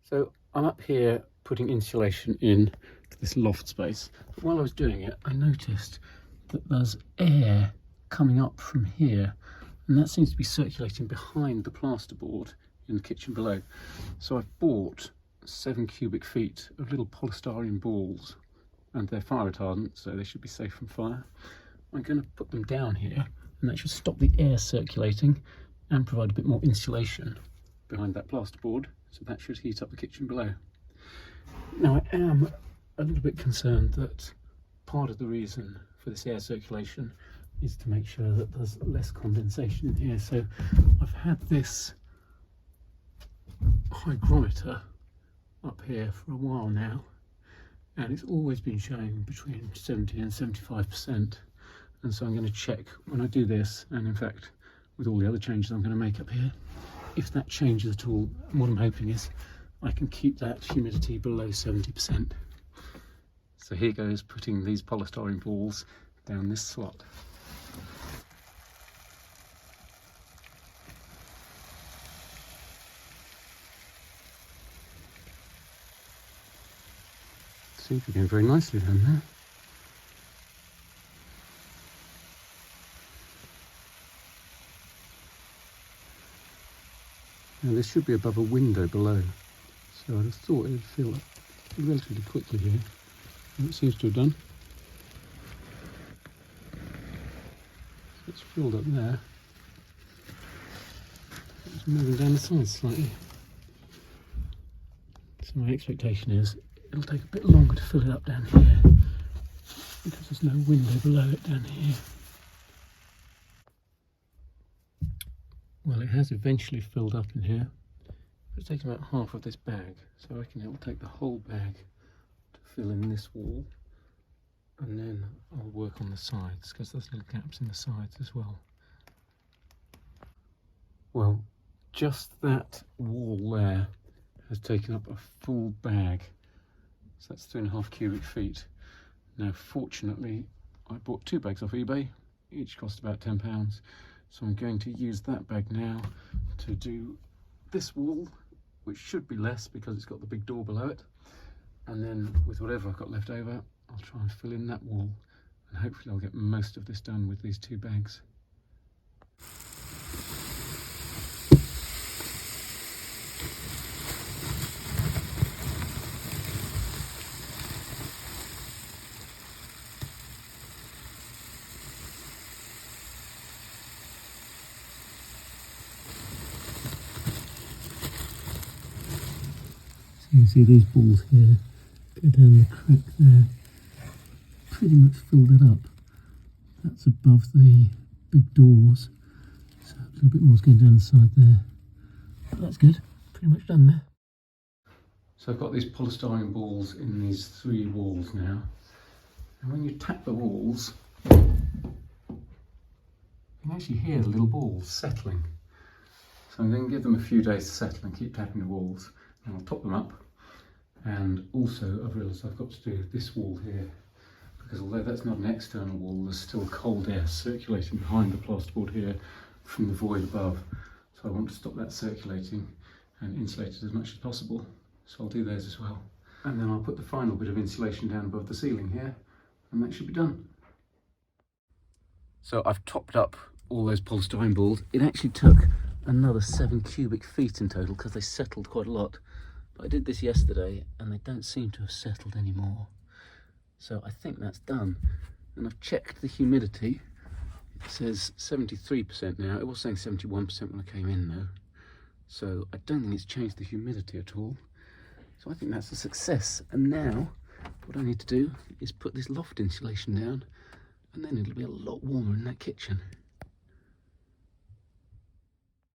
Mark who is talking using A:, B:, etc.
A: So I'm up here putting insulation in to this loft space. But while I was doing it, I noticed that there's air coming up from here, and that seems to be circulating behind the plasterboard in the kitchen below. So I've bought 7 cubic feet of little polystyrene balls, and they're fire retardant, so they should be safe from fire. I'm going to put them down here, and that should stop the air circulating and provide a bit more insulation behind that plasterboard, so that should heat up the kitchen below. Now I am a little bit concerned that part of the reason for this air circulation is to make sure that there's less condensation in here. So I've had this hygrometer up here for a while now, and it's always been showing between 70 and 75%. And so I'm going to check when I do this, and in fact with all the other changes I'm going to make up here, if that changes at all. And what I'm hoping is I can keep that humidity below 70%. So here goes putting these polystyrene balls down this slot. Seems to be going very nicely down there. Now this should be above a window below, so I'd have thought it would fill up relatively quickly here, and it seems to have done. So it's filled up there. It's moving down the sides slightly. So my expectation is it'll take a bit longer to fill it up down here, because there's no window below it down here. Well, it has eventually filled up in here, but it's taken about half of this bag, so I reckon it will take the whole bag to fill in this wall, and then I'll work on the sides, because there's little gaps in the sides as well. Well, just that wall there has taken up a full bag, so that's 3.5 cubic feet. Now fortunately I bought 2 bags off eBay, each cost about £10. So I'm going to use that bag now to do this wall, which should be less because it's got the big door below it. And then with whatever I've got left over, I'll try and fill in that wall. And hopefully I'll get most of this done with these 2 bags. You can see these balls here go down the crack there, pretty much filled it up. That's above the big doors, so a little bit more is going down the side there. But that's good, pretty much done there. So I've got these polystyrene balls in these 3 walls now, and when you tap the walls, you can actually hear the little balls settling. So I'm going to give them a few days to settle and keep tapping the walls. And I'll top them up, and also I've realised I've got to do this wall here, because although that's not an external wall, there's still cold air circulating behind the plasterboard here from the void above, so I want to stop that circulating and insulate it as much as possible, so I'll do those as well. And then I'll put the final bit of insulation down above the ceiling here, and that should be done. So I've topped up all those polystyrene balls. It actually took another 7 cubic feet in total because they settled quite a lot, but I did this yesterday and they don't seem to have settled anymore, so I think that's done. And I've checked the humidity. It says 73% now. It was saying 71% when I came in though, so I don't think it's changed the humidity at all, so I think that's a success. And now what I need to do is put this loft insulation down, and then it'll be a lot warmer in that kitchen.